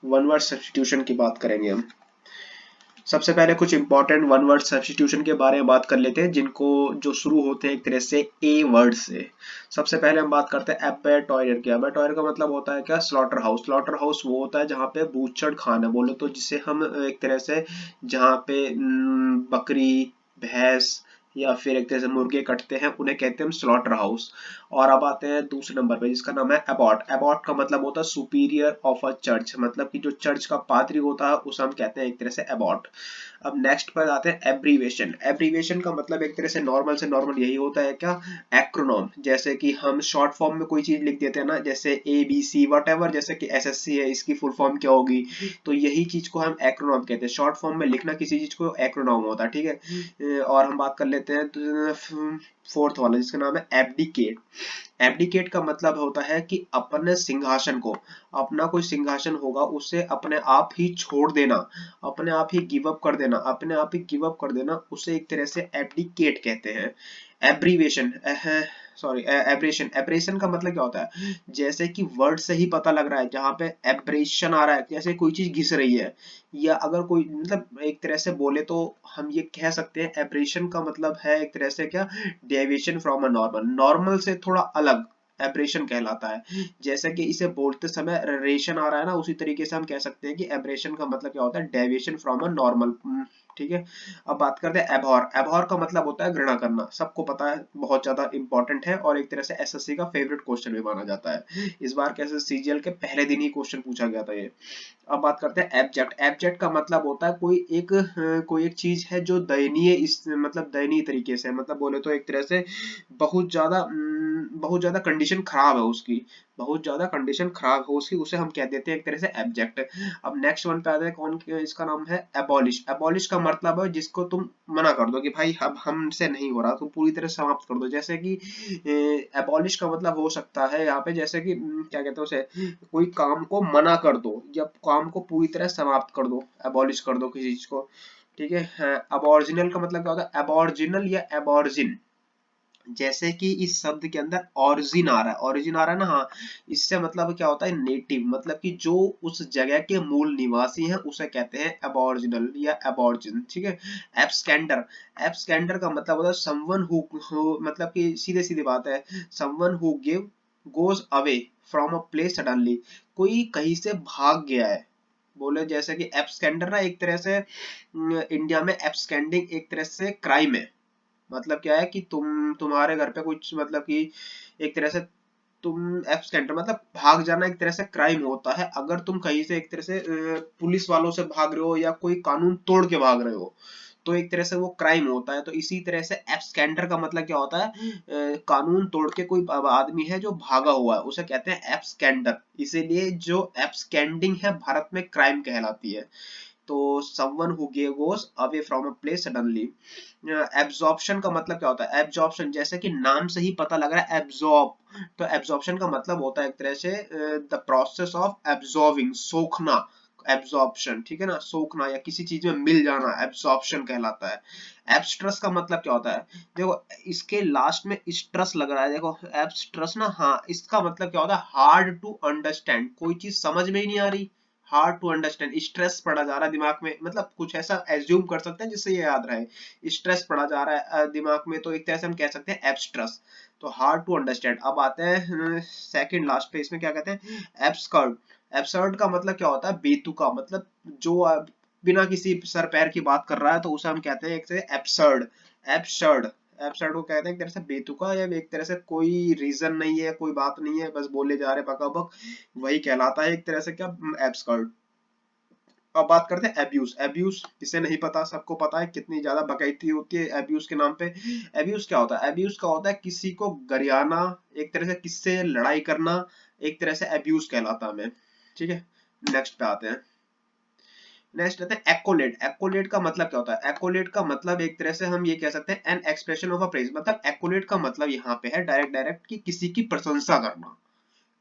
One word substitution की बात करेंगे हम। सबसे पहले कुछ इंपॉर्टेंट वन वर्ड सब्स्टिट्यूशन के बारे में बात कर लेते हैं, जिनको जो शुरू होते हैं एक तरह से ए वर्ड से। सबसे पहले हम बात करते हैं एबेटॉयर की। एबेटॉयर का मतलब होता है क्या? Slaughter house. स्लॉटर हाउस वो होता है जहाँ पे बूचड़ खाना बोलो तो, जिसे हम एक तरह से जहाँ पे बकरी, भैंस या फिर एक तरह से मुर्गे कटते हैं, उन्हें कहते हैं हम स्लॉटर हाउस। और अब आते हैं दूसरे नंबर पे, जिसका नाम है अबॉट। अबॉट का मतलब होता है सुपीरियर ऑफ अ चर्च, मतलब कि जो चर्च का पादरी होता है उसे हम कहते हैं एक तरह से अबॉट। अब नेक्स्ट पर आते हैं एब्रीवेशन। एब्रीवेशन का मतलब एक तरह से नॉर्मल यही होता है क्या? एक्रोनॉम। जैसे कि हम शॉर्ट फॉर्म में कोई चीज लिख देते हैं ना, जैसे A B C whatever, जैसे कि एसएससी है, इसकी फुल फॉर्म क्या होगी? तो यही चीज को हम एक्रोनॉम कहते हैं। शॉर्ट फॉर्म में लिखना किसी चीज को एक्रोनॉम होता है, ठीक है। और हम बात कर लेते हैं फोर्थ वाला, जिसका नाम है एब्डिकेट। एब्डिकेट का मतलब होता है कि अपने सिंहासन को, अपना कोई सिंहासन होगा उसे अपने आप ही छोड़ देना, अपने आप ही गिव अप कर देना, अपने आप ही गिव अप कर देना, उसे एक तरह से एब्डिकेट कहते हैं। Abbreviation, sorry abrasion. एब्रेशन का मतलब क्या होता है? जैसे कि वर्ड से ही पता लग रहा है, जहां पे एब्रेशन आ रहा है, जैसे कोई चीज घिस रही है, या अगर कोई मतलब एक तरह से बोले तो हम ये कह सकते हैं एब्रेशन का मतलब है एक तरह से क्या? Deviation from a normal, normal से थोड़ा अलग एब्रेशन कहलाता है। जैसे कि इसे बोलते समय रेशन आ रहा है ना, उसी तरीके से हम कह सकते हैं कि एब्रेशन का मतलब क्या होता है? डेविएशन फ्रॉम अ नॉर्मल, ठीक है। अब बात करते हैं एबहॉर। एबहॉर का मतलब होता है घृणा करना, सबको पता है, बहुत ज्यादा इंपॉर्टेंट है और एक तरह से एसएससी का फेवरेट क्वेश्चन भी माना जाता है। इस बार के सीजीएल के पहले दिन ही क्वेश्चन पूछा गया था ये। अब बात करते हैं एब्जेक्ट। एब्जेक्ट का मतलब होता है कोई एक चीज है जो दयनीय, इस मतलब दयनीय तरीके से, मतलब बोले तो एक तरह से बहुत ज्यादा कंडीशन खराब है उसकी, बहुत ज्यादा कंडीशन खराब है उसकी, उसे हम कह देते हैं एक तरह से एब्जेक्ट। अब नेक्स्ट वन पे आते हैं, कौन? इसका नाम है एबॉलिश। एबॉलिश का मतलब है जिसको तुम मना कर दो कि भाई अब हमसे नहीं हो रहा, तुम पूरी तरह समाप्त कर दो। जैसे कि एबॉलिश का मतलब हो सकता है यहाँ पे, जैसे कि क्या कहते हैं उसे, कोई काम को मना कर दो या काम को पूरी तरह समाप्त कर दो, एबॉलिश कर दो किसी चीज को, ठीक है। अबॉर्जिनल का मतलब क्या होता है? अबॉर्जिनल या अबॉर्जिन, जैसे कि इस शब्द के अंदर ऑरिजिन आ रहा है, ऑरिजिन आ रहा है ना, हाँ। इससे मतलब क्या होता है? नेटिव, मतलब कि जो उस जगह के मूल निवासी हैं उसे कहते हैं अबॉरिजिनल या अबॉर्जिन, ठीक है। एब्सकैंडर। एब्सकैंडर का मतलब होता है समवन हु, मतलब कि सीधे सीधे बात है, someone who give goes away from a place suddenly, कोई कहीं से भाग गया है। बोले जैसे कि एब्सकैंडर ना एक तरह से इंडिया में एब्सकैंडिंग एक तरह से क्राइम है। मतलब क्या है कि तुम्हारे घर पे कुछ, मतलब कि एक तरह से तुम एब्सकेंट, मतलब भाग जाना एक तरह से क्राइम होता है। अगर तुम कहीं से एक तरह से पुलिस वालों से भाग रहे हो या कोई कानून तोड़ के भाग रहे हो, तो एक तरह से वो क्राइम होता है। तो इसी तरह से एब्सकेंडर का मतलब क्या होता है? कानून तोड़ के कोई आदमी है जो भागा हुआ है, उसे कहते हैं एब्सकेंडर। इसीलिए जो एब्सकेंडिंग है भारत में क्राइम कहलाती है। तो someone who goes away from a place suddenly। Absorption का मतलब क्या होता है? एब्जॉर्प्शन, जैसे कि नाम से ही पता लग रहा है एब्जॉर्ब, तो एब्जॉर्प्शन का मतलब होता है एक तरह से द प्रोसेस ऑफ एब्जॉर्बिंग, सोखना, एब्जॉर्प्शन, ठीक है ना, सोखना या किसी चीज में मिल जाना, एब्जॉर्प्शन कहलाता है। एब्स्ट्रस का मतलब क्या होता है? देखो इसके लास्ट में स्ट्रस लग रहा है, देखो एब्स्ट्रस ना, हाँ, इसका मतलब क्या होता है? हार्ड टू अंडरस्टैंड, कोई चीज समझ में ही नहीं आ रही, हार्ड टू अंडरस्टैंड, स्ट्रेस पड़ा जा रहा है दिमाग में, मतलब कुछ ऐसा एज्यूम कर सकते हैं जिससे ये याद रहे, स्ट्रेस पड़ा जा रहा है दिमाग में, तो एक तरह से हम कह सकते हैं एब्स्ट्रस। तो हार्ड टू अंडरस्टैंड। अब आते हैं सेकंड लास्ट पे, इसमें क्या कहते हैं? एब्सकर्ड। एब्सर्ड का मतलब क्या होता है? बेतुका, मतलब जो बिना किसी सर पैर की बात कर रहा है, तो उसे हम कहते हैं एक से एब्सर्ड। एब्सर्ड, एब्सर्ड को कहते हैं एक तरह से बेतुका, या एक तरह से कोई रीजन नहीं है, कोई बात नहीं है, बस बोले जा रहे बका बक, वही कहलाता है एक तरह से क्या? एब्सकर्ड। अब बात करते हैं एब्यूज। एब्यूज किसे नहीं पता, सबको पता है कितनी ज्यादा बकैती होती है एब्यूज के नाम पे। एब्यूज क्या होता है? एब्यूज का होता है किसी को गरियाना, एक तरह से किससे लड़ाई करना, एक तरह से एब्यूज कहलाता है हमें, ठीक है। नेक्स्ट पे आते हैं। नेक्स्ट आते हैं एक्कोलेट। एक्कोलेट का मतलब क्या होता है? एक्कोलेट का मतलब एक तरह से हम ये कह सकते हैं an expression of a praise, मतलब एक्कोलेट का मतलब यहाँ पे है डायरेक्ट डायरेक्ट कि किसी की प्रशंसा करना,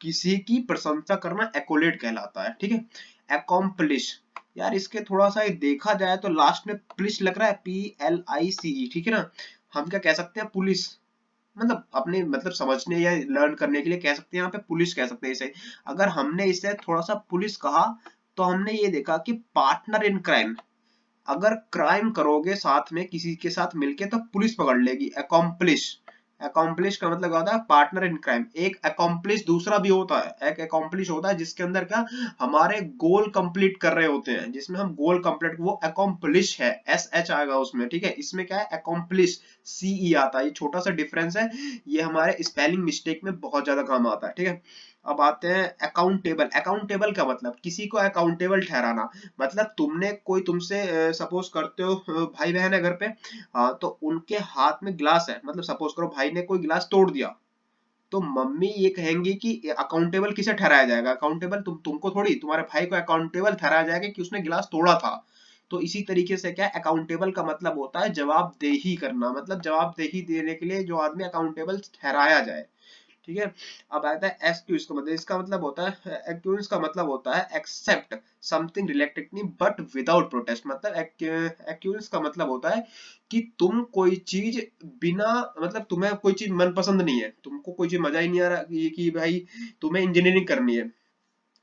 किसी की प्रशंसा करना एक्कोलेट कहलाता है, ठीक है। अकॉम्प्लिश, यार इसके थोड़ा सा देखा जाए तो लास्ट में प्लिश लग रहा है, PLICE, ठीक है ना। हम क्या कह सकते हैं? पुलिस, मतलब अपने मतलब समझने या लर्न करने के लिए कह सकते हैं, यहाँ पे पुलिस कह सकते हैं इसे। अगर हमने इसे थोड़ा सा पुलिस कहा तो हमने ये देखा कि पार्टनर इन क्राइम, अगर क्राइम करोगे साथ में किसी के साथ मिलके तो पुलिस पकड़ लेगी। अकॉम्प्लिश, अकॉम्प्लिश का मतलब क्या होता है, पार्टनर इन क्राइम। एक अकॉम्प्लिश दूसरा भी होता है, एक अकॉम्प्लिश होता है जिसके अंदर क्या हमारे गोल कंप्लीट कर रहे होते हैं, जिसमें हम गोल कंप्लीट, वो अकॉम्प्लिश है, एस एच आएगा उसमें, ठीक है। इसमें क्या है, अकॉम्प्लिश सीई आता है, ये छोटा सा डिफरेंस है, ये हमारे स्पेलिंग मिस्टेक में बहुत ज्यादा काम आता है, ठीक है। अब आते हैं अकाउंटेबल। अकाउंटेबल का मतलब किसी को अकाउंटेबल ठहराना, मतलब तुमने कोई तुमसे सपोज करते हो भाई बहन है घर पे, तो उनके हाथ में गिलास है, मतलब सपोज करो भाई ने कोई गिलास तोड़ दिया, तो मम्मी ये कहेंगी कि अकाउंटेबल किसे ठहराया जाएगा, अकाउंटेबल तुमको थोड़ी, तुम्हारे भाई को अकाउंटेबल ठहराया जाएगा कि उसने गिलास तोड़ा था। तो इसी तरीके से क्या अकाउंटेबल का मतलब होता है जवाबदेही करना, मतलब जवाबदेही देने के लिए जो आदमी अकाउंटेबल ठहराया जाए, ठीक है। अब आता है एक्सक्यूज का मतलब, इसका मतलब होता है, एक्सक्यूज का मतलब होता है accept something related me but without protest, मतलब एक्सक्यूज का मतलब होता है कि तुम कोई चीज बिना, मतलब तुम्हें कोई चीज मन पसंद नहीं है, तुमको कोई चीज मजा ही नहीं आ रहा कि भाई तुम्हें इंजीनियरिंग करनी है,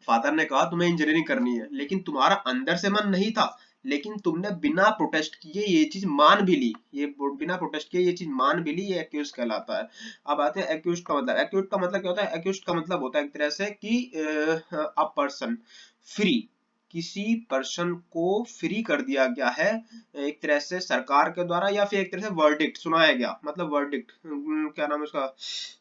फादर ने कहा तुम्हें इंजीनियरिंग करनी है, लेकिन तुम्हारा अंदर से मन नहीं था, लेकिन तुमने बिना प्रोटेस्ट किए ये चीज मान भी ली, ये बिना प्रोटेस्ट किए ये चीज मान भी ली, ये एक्यूज कहलाता है। अब आते हैं एक्यूज का मतलब। एक्यूज का मतलब क्या होता है, एक्यूज का मतलब होता है एक तरह से कि अ पर्सन फ्री, किसी पर्सन को फ्री कर दिया गया है एक तरह से सरकार के द्वारा, या फिर एक तरह से वर्डिक्ट सुनाया गया, मतलब वर्डिक्ट क्या नाम है उसका,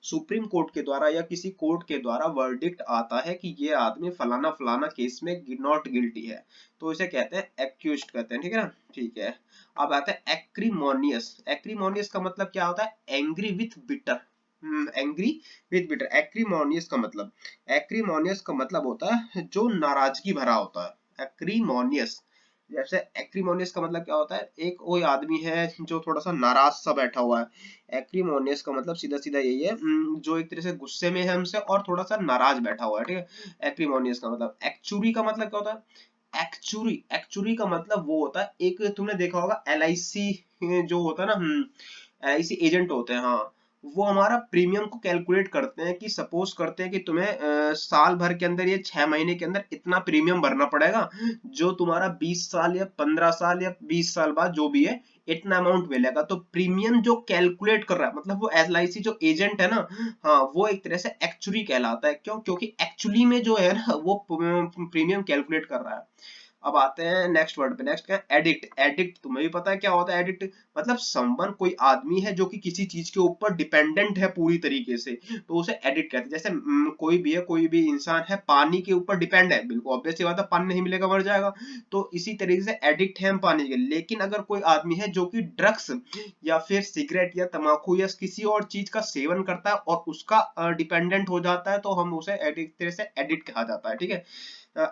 सुप्रीम कोर्ट के द्वारा या किसी कोर्ट के द्वारा वर्डिक्ट आता है कि ये आदमी फलाना फलाना केस में नॉट गिल्टी है, तो इसे कहते हैं एक्यूज्ड कहते हैं, ठीक है ना, ठीक है। अब आता है एक्रीमोनियस। एक्रीमोनियस का मतलब क्या होता है, angry with bitter, angry with bitter. Acrimonious का मतलब, एक्रीमोनियस का मतलब होता है जो नाराजगी भरा होता है, एक्रीमोनियस। जैसे एक्रीमोनियस का मतलब क्या होता है, एक कोई आदमी है जो थोड़ा सा नाराज सा बैठा हुआ है, एक्रीमोनियस का मतलब सीधा सीधा यही है, जो एक तरह से गुस्से में है हमसे और थोड़ा सा नाराज बैठा हुआ है, ठीक है। एक्रीमोनियस का मतलब। एक्चुरी का मतलब क्या होता है, एक्चुरी, एक्चुरी का मतलब वो होता है, एक तुमने देखा होगा LIC जो होता है ना, LIC एजेंट होते हैं, हाँ, वो हमारा प्रीमियम को कैलकुलेट करते हैं कि सपोज करते हैं कि तुम्हें साल भर के अंदर, ये 6 महीने के अंदर इतना प्रीमियम भरना पड़ेगा, जो तुम्हारा 20 साल या 15 साल या 20 साल बाद जो भी है इतना अमाउंट मिलेगा। तो प्रीमियम जो कैलकुलेट कर रहा है, मतलब वो LIC जो एजेंट है ना, हाँ, वो एक तरह से एक्चुअली कहलाता है। क्यों, क्योंकि एक्चुअली में जो है ना वो प्रीमियम कैलकुलेट कर रहा है। अब आते हैं नेक्स्ट वर्ड पे। नेक्स्ट क्या है, एडिक्ट। एडिक्ट तुम्हें भी पता है क्या होता है एडिक्ट, मतलब समवन, कोई आदमी है जो कि किसी चीज के ऊपर डिपेंडेंट है पूरी तरीके से, तो उसे एडिक्ट कहते हैं। जैसे कोई भी है, कोई भी इंसान है पानी के ऊपर डिपेंड है, बिल्कुल ऑब्वियस सी बात है, पानी नहीं मिलेगा मर जाएगा, तो इसी तरीके से एडिक्ट है हम पानी के। लेकिन अगर कोई आदमी है जो कि ड्रग्स या फिर सिगरेट या तंबाकू या किसी और चीज का सेवन करता है और उसका डिपेंडेंट हो जाता है, तो हम उसे एडिक्ट, तरह से एडिक्ट कहा जाता है, ठीक है।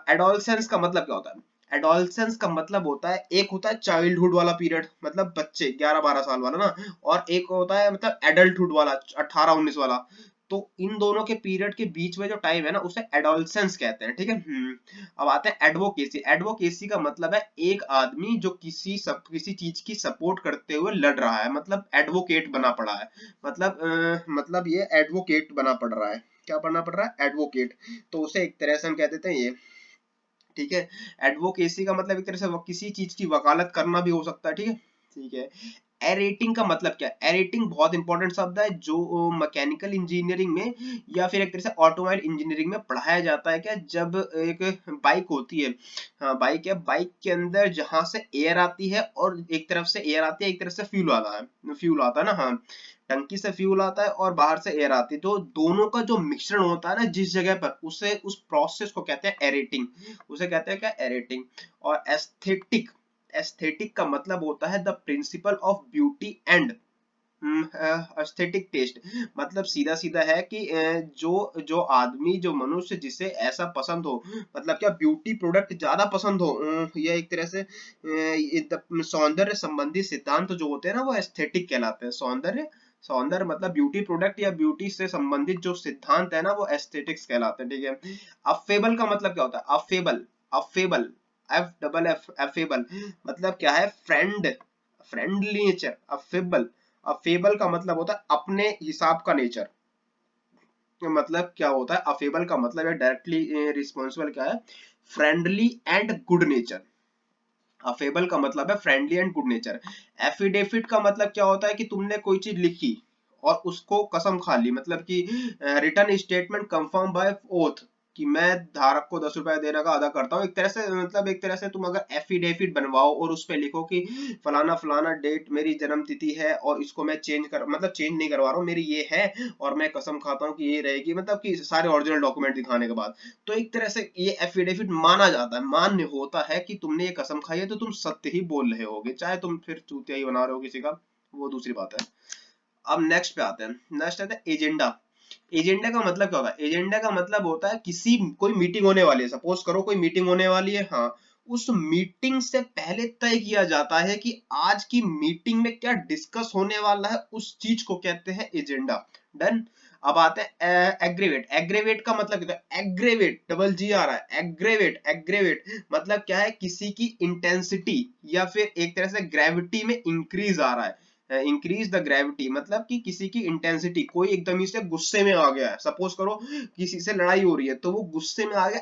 एडोलसेंस का मतलब क्या होता है, एडोलसेंस का मतलब होता है, एक होता है चाइल्डहुड वाला पीरियड, मतलब बच्चे 11-12 साल वाला ना, और एक होता है मतलब एडल्टहुड वाला 18-19 वाला, तो इन दोनों के पीरियड के बीच में जो टाइम है ना उसे एडोलसेंस कहते हैं, ठीक है। अब आते हैं एडवोकेसी। एडवोकेसी का मतलब है एक आदमी जो किसी चीज की सपोर्ट करते हुए लड़ रहा है, मतलब एडवोकेट बना पड़ा है, मतलब ये एडवोकेट बना पड़ रहा है, क्या बनना पड़ रहा है, एडवोकेट। तो उसे एक तरह से हम कह देते हैं ये, ठीक है। एडवोकेसी का मतलब एक तरह से किसी चीज की वकालत करना भी हो सकता है, ठीक है, ठीक है। एरेटिंग का मतलब क्या है, एरेटिंग बहुत इंपॉर्टेंट शब्द है जो मैकेनिकल इंजीनियरिंग में या फिर एक तरह से ऑटोमोबाइल इंजीनियरिंग में पढ़ाया जाता है। क्या, जब एक बाइक होती है, हाँ बाइक है, बाइक के अंदर जहां से एयर आती है और एक तरफ से एयर आती है, एक तरफ से फ्यूल आता है, फ्यूल आता है ना, हाँ, टंकी से फ्यूल आता है और बाहर से एयर आती है, तो दोनों का जो मिश्रण होता है ना जिस जगह पर, उसे उस प्रोसेस को कहते हैं एरेटिंग, उसे कहते हैं क्या, एरेटिंग। और एस्थेटिक, एस्थेटिक का मतलब होता है the principle of beauty and aesthetic taste, मतलब सीधा सीधा है कि जो जो आदमी, जो मनुष्य जिसे ऐसा पसंद हो, मतलब क्या ब्यूटी प्रोडक्ट ज्यादा पसंद हो, या एक तरह से सौंदर्य संबंधी सिद्धांत जो होते हैं ना वो एस्थेटिक कहलाते हैं। सौंदर्य, सौंदर्य मतलब ब्यूटी प्रोडक्ट या ब्यूटी से संबंधित जो सिद्धांत है ना वो एस्थेटिक्स कहलाते हैं, ठीक है। अफेबल का मतलब क्या होता है, अफेबल, अफेबल, F अफेबल मतलब क्या है, friend, friendly nature, affable. Affable का मतलब होता है अपने हिसाब का नेचर, मतलब क्या होता है, अफेबल का मतलब है डायरेक्टली रिस्पॉन्सिबल क्या है, friendly and good nature. Affable का मतलब है friendly and good nature. Affidavit का मतलब क्या होता है कि तुमने कोई चीज लिखी और उसको कसम खा ली, मतलब कि return statement confirm by oath कि मैं धारक को 10 रुपए देने का अदा करता हूँ। एक तरह से मतलब एक तरह से तुम अगर एफिडेविट बनवाओ और उस पे लिखो कि फलाना फलाना डेट मेरी जन्म तिथि है और इसको मैं चेंज कर मतलब चेंज नहीं करवा रहा हूँ, मेरी ये है और मैं कसम खाता हूँ कि ये रहेगी, मतलब कि सारे ओरिजिनल डॉक्यूमेंट दिखाने के बाद, तो एक तरह से ये एफिडेविट माना जाता है, मान्य होता है कि तुमने ये कसम खाई है तो तुम सत्य ही बोल रहे होगे, चाहे तुम फिर चूतिया ही बना रहे हो किसी का, वो दूसरी बात है। अब नेक्स्ट पे आते हैं। नेक्स्ट आता है एजेंडा। एजेंडा का मतलब क्या होता है? एजेंडा का मतलब होता है किसी कोई मीटिंग होने वाली है, सपोज करो कोई मीटिंग होने वाली है, हाँ, उस मीटिंग से पहले तय किया जाता है कि आज की मीटिंग में क्या डिस्कस होने वाला है, उस चीज को कहते हैं एजेंडा। डन। अब आते हैं एग्रीवेट। एग्रीवेट का मतलब क्या है? एग्रीवेट डबल जी आ रहा है, एग्रीवेट। एग्रीवेट मतलब क्या है? किसी की इंटेंसिटी या फिर एक तरह से ग्रेविटी में इंक्रीज आ रहा है। इंक्रीज द ग्रेविटी मतलब कि किसी की इंटेंसिटी, कोई एकदम ही से गुस्से में आ गया है, सपोज करो किसी से लड़ाई हो रही है तो वो गुस्से में आ गया,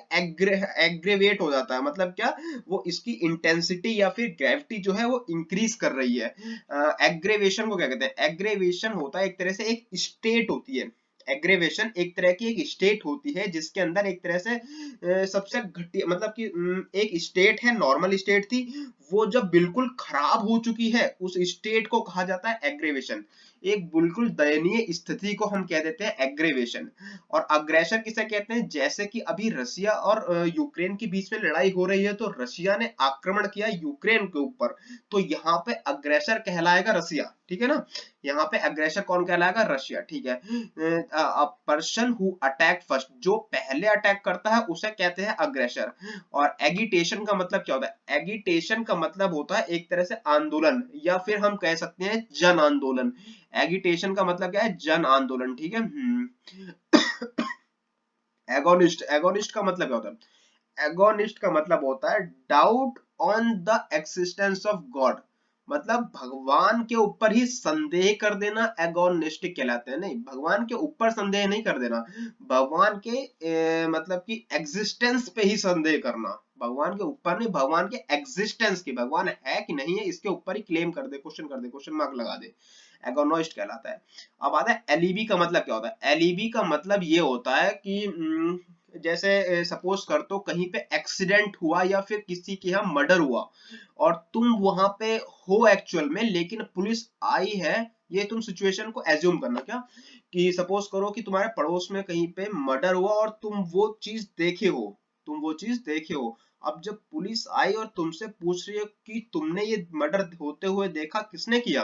एग्रेवेट हो जाता है, मतलब क्या, वो इसकी इंटेंसिटी या फिर ग्रेविटी जो है वो इंक्रीज कर रही है। एग्रेवेशन को क्या कहते हैं? एग्रेवेशन होता है एक तरह से एक स्टेट होती है। एग्रेवेशन एक तरह की एक स्टेट होती है जिसके अंदर एक तरह से सबसे घटिया मतलब कि एक स्टेट है, नॉर्मल स्टेट थी, वो जब बिल्कुल खराब हो चुकी है उस स्टेट को कहा जाता है एग्रेवेशन। एक बिल्कुल दयनीय स्थिति को हम कह देते हैं एग्रेवेशन। और अग्रेशन किसे कहते हैं? जैसे कि अभी रसिया और यूक्रेन के बीच में लड़ाई हो रही है, तो रशिया ने आक्रमण किया यूक्रेन के ऊपर, तो यहाँ पे अग्रेसर कहलाएगा रसिया, ठीक है ना। यहाँ पे अग्रेसर कौन कहलाएगा? रशिया, ठीक है। पर्सन हु अटैक फर्स्ट, जो पहले अटैक करता है उसे कहते हैं अग्रेसर। और एगिटेशन का मतलब क्या होता है? एगिटेशन का मतलब होता है एक तरह से आंदोलन, या फिर हम कह सकते हैं जन आंदोलन। एगिटेशन का मतलब क्या है? जन आंदोलन, ठीक है। एगोनिस्ट। एगोनिस्ट का मतलब क्या होता है? एगोनिस्ट का मतलब होता है doubt on the existence of God, मतलब भगवान के ऊपर ही संदेह कर देना एगोनिस्टिक कहलाते हैं। नहीं, भगवान के ऊपर संदेह नहीं कर देना, भगवान के मतलब कि एग्जिस्टेंस पे ही संदेह करना, भगवान के ऊपर नहीं, भगवान के एग्जिस्टेंस की, भगवान है कि नहीं है इसके ऊपर ही क्लेम कर दे, क्वेश्चन कर दे, क्वेश्चन मार्क लगा दे, एगोनिस्ट कहलाता है। अब आता है एलिबी का मतलब क्या होता है? एलिबी का मतलब ये होता है कि जैसे सपोज कर तो कहीं पे एक्सीडेंट हुआ या फिर किसी के यहाँ मर्डर हुआ और तुम वहां पे हो एक्चुअल में, लेकिन पुलिस आई है, ये तुम सिचुएशन को एज्यूम करना क्या, कि सपोज करो कि तुम्हारे पड़ोस में कहीं पे मर्डर हुआ और तुम वो चीज देखे हो, तुम वो चीज देखे हो। अब जब पुलिस आई और तुमसे पूछ रही है कि तुमने ये मर्डर होते हुए देखा, किसने किया,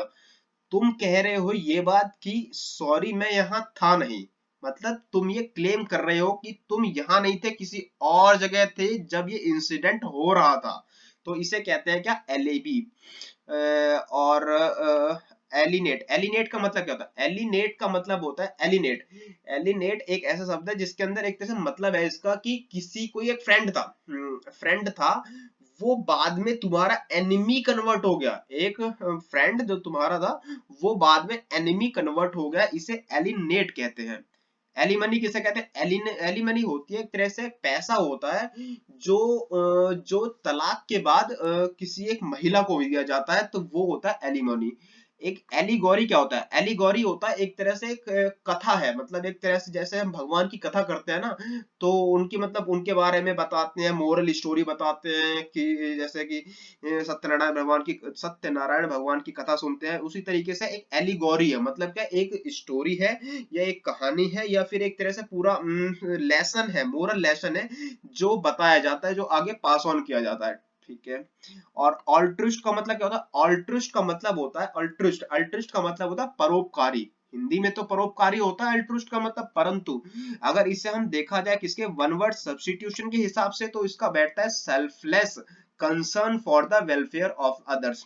तुम कह रहे हो ये बात कि सॉरी मैं यहाँ था नहीं, मतलब तुम ये क्लेम कर रहे हो कि तुम यहाँ नहीं थे, किसी और जगह थे जब ये इंसिडेंट हो रहा था, तो इसे कहते हैं क्या? एलएबी। और एलिनेट। एलिनेट का मतलब क्या होता है? एलिनेट का मतलब होता है एलिनेट। एलिनेट एक ऐसा शब्द है जिसके अंदर एक तरह से मतलब है इसका कि किसी कोई एक फ्रेंड था, फ्रेंड था, वो बाद में तुम्हारा एनिमी कन्वर्ट हो गया, एक फ्रेंड जो तुम्हारा था वो बाद में एनिमी कन्वर्ट हो गया, इसे एलिनेट कहते हैं। एलिमनी किसे कहते हैं? एलिमनी होती है एक तरह से पैसा होता है जो तलाक के बाद किसी एक महिला को दिया जाता है, तो वो होता है एलिमनी। एक एलिगोरी क्या होता है? एलिगोरी होता है एक तरह से एक कथा है, मतलब एक तरह से जैसे हम भगवान की कथा करते हैं ना, तो उनकी मतलब उनके बारे में बताते हैं, मोरल स्टोरी बताते हैं कि जैसे कि सत्यनारायण भगवान की कथा सुनते हैं, उसी तरीके से एक एलिगोरी है, मतलब क्या, एक स्टोरी है या एक कहानी है या फिर एक तरह से पूरा लेसन है, मोरल लेसन है जो बताया जाता है, जो आगे पास ऑन किया जाता है, ठीक है। और ऑल्ट्रिस्ट का मतलब क्या होता है? ऑल्ट्रिस्ट का मतलब होता है अल्ट्रिस्ट। अल्ट्रिस्ट का मतलब होता है परोपकारी, हिंदी में तो परोपकारी होता है अल्ट्रिस्ट का मतलब, परंतु अगर इसे हम देखा जाए किसके वन वर्ड सब्स्टिट्यूशन के हिसाब से, तो इसका बैठता है selfless concern for the welfare of others.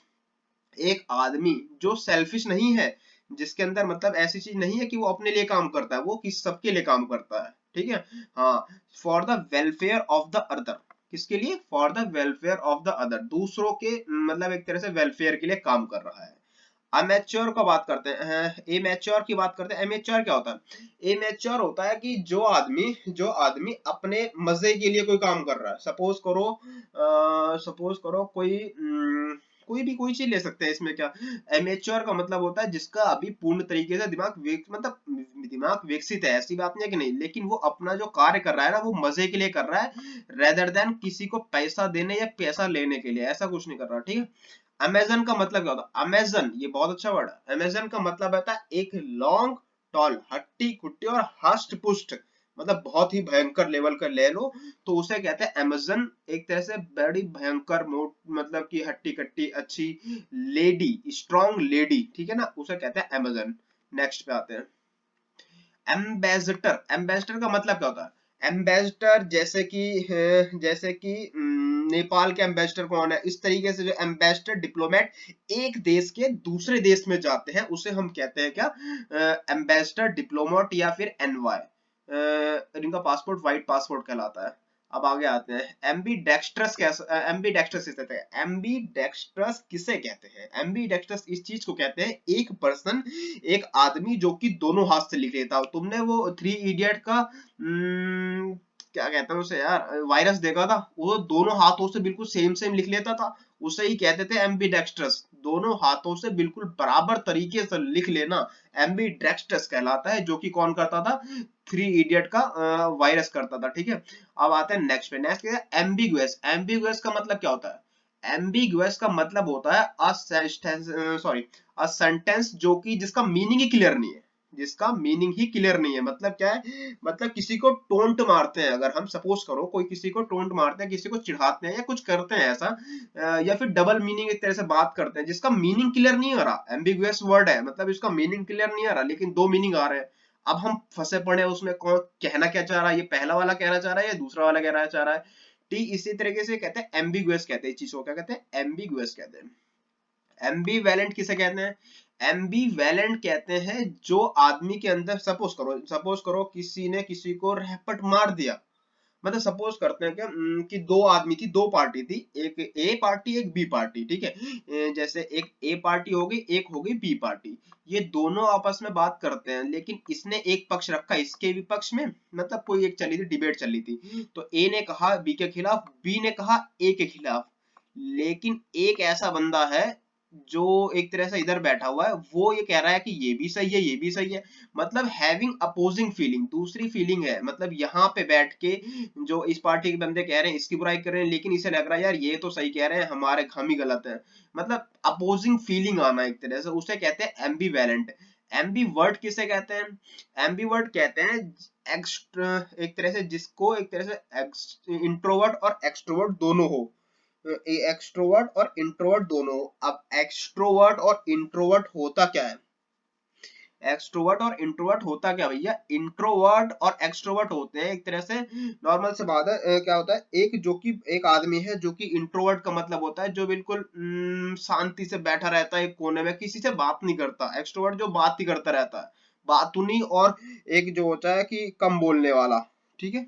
एक आदमी जो सेल्फिश नहीं है, जिसके अंदर मतलब ऐसी चीज नहीं है कि वो अपने लिए काम करता है, वो किस सबके लिए काम करता है, ठीक है। हाँ, for the welfare of the other, किसके लिए? For the welfare of the other, दूसरों के मतलब एक तरह से वेलफेयर के लिए काम कर रहा है। अमेच्योर का बात करते हैं, इमेच्योर की बात करते हैं। इमेच्योर क्या होता है? इमेच्योर होता है कि जो आदमी अपने मजे के लिए कोई काम कर रहा है। सपोज करो कोई चीज ले सकते हैं इसमें। क्या एमेच्योर का मतलब होता है जिसका अभी पूर्ण तरीके से मतलब दिमाग विकसित है, ऐसी बात नहीं है कि नहीं, लेकिन वो अपना जो कार्य कर रहा है ना वो मजे के लिए कर रहा है, रेदर देन किसी को पैसा देने या पैसा लेने के लिए, ऐसा कुछ नहीं कर रहा। ठीक है। अमेजन का मतलब क्या होता है? अमेजन, ये बहुत अच्छा वर्ड है। अमेजन का मतलब होता है एक लॉन्ग टॉल, हट्टी खुट्टी और हष्ट पुष्ट, मतलब बहुत ही भयंकर लेवल का ले लो तो उसे कहते हैं अमेजन। एक तरह से बड़ी भयंकर मोट, मतलब कि हट्टी कट्टी अच्छी लेडी, स्ट्रॉन्ग लेडी, ठीक है ना, उसे कहते हैं अमेजन। नेक्स्ट पे आते हैं एम्बेसडर। एम्बेसडर का मतलब क्या होता है? एम्बेसडर जैसे कि नेपाल के एम्बेसडर कौन है, इस तरीके से जो एम्बेसडर डिप्लोमेट एक देश के दूसरे देश में जाते हैं उसे हम कहते हैं क्या? एम्बेसडर डिप्लोमेट या फिर एनवाय। इनका पासपोर्ट व्हाइट पासपोर्ट कहलाता है। अब आगे आते हैं एम्बी डेक्स्ट्रस। कैसे एम्बी डेक्स्ट्रस किसे कहते हैं? एम्बी डेक्स्ट्रस किसे कहते हैं? एम्बी डेक्स्ट्रस इस चीज को कहते हैं, एक पर्सन, एक आदमी जो कि दोनों हाथ से लिख लेता हो। तुमने वो थ्री इडियट का क्या कहते हैं उसे यार, वायरस देखा था? वो दोनों हाथों से बिल्कुल सेम सेम लिख लेता था, उसे ही कहते थे एम्बीडेक्स्ट्रस। दोनों हाथों से बिल्कुल बराबर तरीके से लिख लेना एम्बीडेक्स्ट्रस कहलाता है, जो कि कौन करता था? थ्री इडियट का वायरस करता था। ठीक है। अब आते हैं नेक्स्ट पे। नेक्स्ट क्या है? एम्बिगुअस। एम्बिगुअस का मतलब क्या होता है? एम्बिगुअस का मतलब होता है अ सेंटेंस जो कि जिसका मीनिंग ही क्लियर नहीं है। जिसका मीनिंग ही क्लियर नहीं है मतलब क्या है? मतलब किसी को टोंट मारते हैं, अगर हम सपोज करो कोई किसी को टोंट मारते हैं, किसी को चिढ़ाते हैं या कुछ करते हैं ऐसा, या फिर डबल मीनिंग एक तरह से बात करते हैं जिसका मीनिंग क्लियर नहीं आ रहा। एम्बिगुअस वर्ड है, मतलब इसका मीनिंग क्लियर नहीं आ रहा लेकिन दो मीनिंग आ रहे हैं। अब हम फंसे पड़े हैं उसमें, कौन कहना क्या चाह रहा है, ये पहला वाला कहना चाह रहा है या दूसरा वाला कहना चाह रहा है। ठीक इसी तरीके से कहते हैं एम्बिगुअस, कहते हैं इस चीज को क्या कहते हैं? एम्बिगुअस कहते हैं। एम्बीवैलेंट किसे कहते हैं? एम्बीवैलेंट कहते हैं जो आदमी के अंदर, सपोज करो किसी ने किसी को रैपट मार दिया। मतलब सपोज करते हैं कि दो आदमी थी, दो पार्टी थी, एक ए पार्टी एक बी पार्टी। ठीक है। जैसे एक ए पार्टी होगी, एक होगी बी पार्टी। ये दोनों आपस में बात करते हैं लेकिन इसने एक पक्ष रखा इसके विपक्ष में, मतलब कोई एक चली थी, डिबेट चली थी, तो ए ने कहा बी के खिलाफ, बी ने कहा ए के खिलाफ। लेकिन एक ऐसा बंदा है जो एक तरह से इधर बैठा हुआ है, वो ये कह रहा है कि ये भी सही है ये भी सही है, मतलब हैविंग अपोजिंग फीलिंग, दूसरी फीलिंग है। मतलब यहाँ पे बैठ के जो इस पार्टी के बंदे कह रहे हैं इसकी बुराई कर रहे हैं, लेकिन इसे लग रहा है यार ये तो सही कह रहे हैं, हम ही गलत है। मतलब अपोजिंग फीलिंग आना एक तरह से, उसे कहते हैं एम्बीवैलेंट। एम्बीवर्ट किसे कहते हैं? एम्बीवर्ट कहते हैं एक तरह से जिसको एक तरह से इंट्रोवर्ट और एक्सट्रोवर्ट दोनों हो, एक्सट्रोवर्ट और इंट्रोवर्ट दोनों। अब एक्सट्रोवर्ट और इंट्रोवर्ट होता क्या है? एक्सट्रोवर्ट और इंट्रोवर्ट होता क्या भैया? इंट्रोवर्ट और एक्सट्रोवर्ट होते हैं एक तरह से, नॉर्मल से बात है। क्या होता है? एक आदमी है जो कि इंट्रोवर्ट का मतलब होता है जो बिल्कुल शांति से बैठा रहता है एक कोने में, किसी से बात नहीं करता। एक्सट्रोवर्ट जो बात ही करता रहता है, बातूनी, और एक जो होता है कि कम बोलने वाला। ठीक है।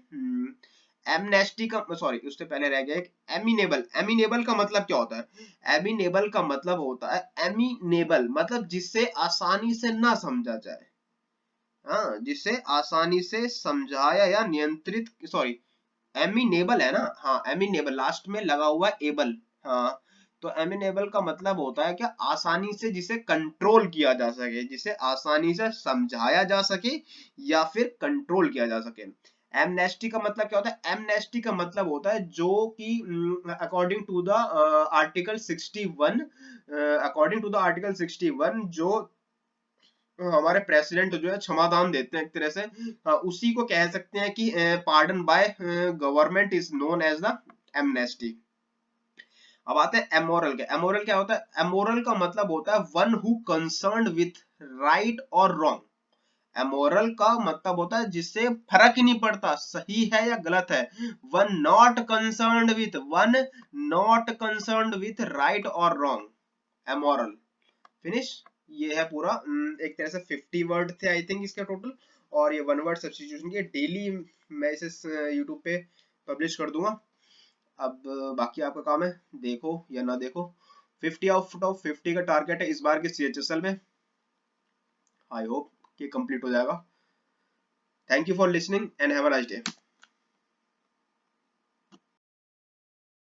एमनेस्टी का, सॉरी उससे पहले रह गया एक एमिनेबल। एमिनेबल का मतलब क्या होता है? एमिनेबल का मतलब होता है, एमिनेबल मतलब जिससे आसानी से ना समझा जाए। हाँ, जिसे आसानी से समझाया या नियंत्रित, सॉरी एमिनेबल है ना, हाँ एमिनेबल लास्ट में लगा हुआ है एबल। हाँ, तो एमिनेबल का मतलब होता है क्या? आसानी से जिसे कंट्रोल किया जा सके, जिसे आसानी से समझाया जा सके या फिर कंट्रोल किया जा सके। एमनेस्टी का मतलब क्या होता है? एमनेस्टी का मतलब होता है जो कि according to the article 61, according to the article 61 जो हमारे प्रेसिडेंट जो है क्षमादान देते हैं एक तरह से, उसी को कह सकते हैं कि pardon by government is known as the amnesty. अब आते हैं एमोरल के। एमोरल क्या होता है? एमोरल का मतलब होता है one who concerned with right और रॉन्ग। एमोरल का मतलब होता है जिससे फर्क ही नहीं पड़ता सही है या गलत है। One not concerned with right और रॉन्ग, एमोरल। फिनिश। ये है पूरा, एक तरह से 50 वर्ड थे आई थिंक इसके टोटल, और ये वन वर्ड सब्स्टिट्यूशन के डेली मैं इसे यूट्यूब पे पब्लिश कर दूंगा। अब बाकी आपका काम है, देखो या ना देखो। 50 आउट ऑफ 50 का टारगेट है इस बार के CHSL में। आई होप कि कंप्लीट हो जाएगा। Thank you for listening and have a nice day.